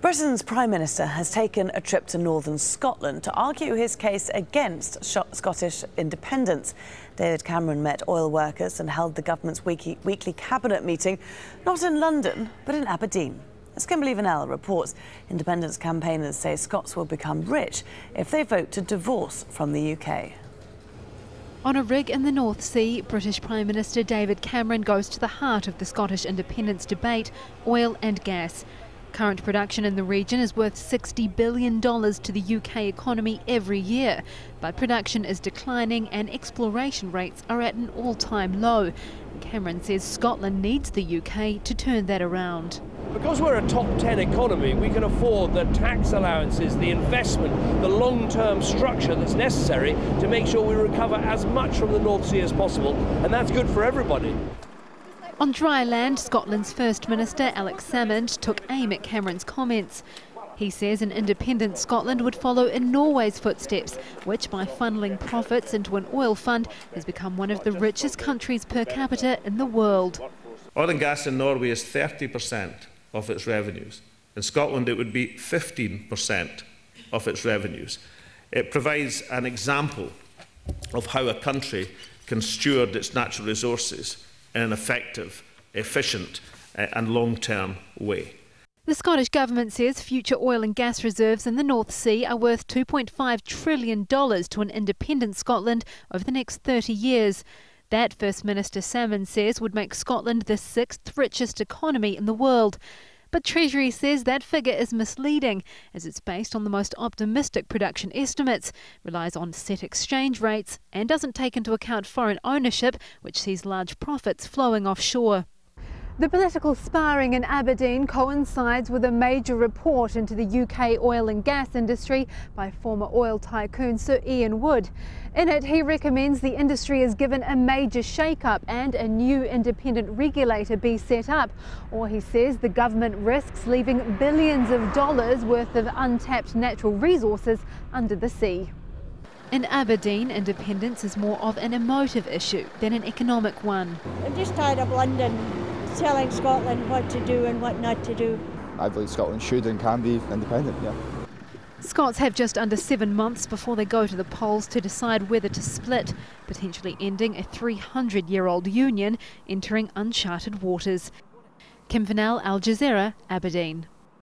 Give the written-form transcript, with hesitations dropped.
Britain's Prime Minister has taken a trip to northern Scotland to argue his case against Scottish independence. David Cameron met oil workers and held the government's weekly cabinet meeting, not in London, but in Aberdeen. As Kimberly Vinnell reports, independence campaigners say Scots will become rich if they vote to divorce from the UK. On a rig in the North Sea, British Prime Minister David Cameron goes to the heart of the Scottish independence debate: oil and gas. Current production in the region is worth $60 billion to the UK economy every year, but production is declining and exploration rates are at an all-time low. Cameron says Scotland needs the UK to turn that around. Because we're a top 10 economy, we can afford the tax allowances, the investment, the long-term structure that's necessary to make sure we recover as much from the North Sea as possible, and that's good for everybody. On dry land, Scotland's First Minister Alex Salmond took aim at Cameron's comments. He says an independent Scotland would follow in Norway's footsteps, which, by funneling profits into an oil fund, has become one of the richest countries per capita in the world. Oil and gas in Norway is 30% of its revenues. In Scotland, it would be 15% of its revenues. It provides an example of how a country can steward its natural resources in an effective, efficient and long-term way. The Scottish Government says future oil and gas reserves in the North Sea are worth $2.5 trillion to an independent Scotland over the next 30 years. That, First Minister Salmond says, would make Scotland the 6th richest economy in the world. But Treasury says that figure is misleading, as it's based on the most optimistic production estimates, relies on set exchange rates, and doesn't take into account foreign ownership, which sees large profits flowing offshore. The political sparring in Aberdeen coincides with a major report into the UK oil and gas industry by former oil tycoon Sir Ian Wood. In it, he recommends the industry is given a major shake-up and a new independent regulator be set up. Or he says the government risks leaving billions of dollars worth of untapped natural resources under the sea. In Aberdeen, independence is more of an emotive issue than an economic one. I'm just tired of London telling Scotland what to do and what not to do. I believe Scotland should and can be independent, yeah. Scots have just under 7 months before they go to the polls to decide whether to split, potentially ending a 300-year-old union, entering uncharted waters. Kim Vinnell, Al Jazeera, Aberdeen.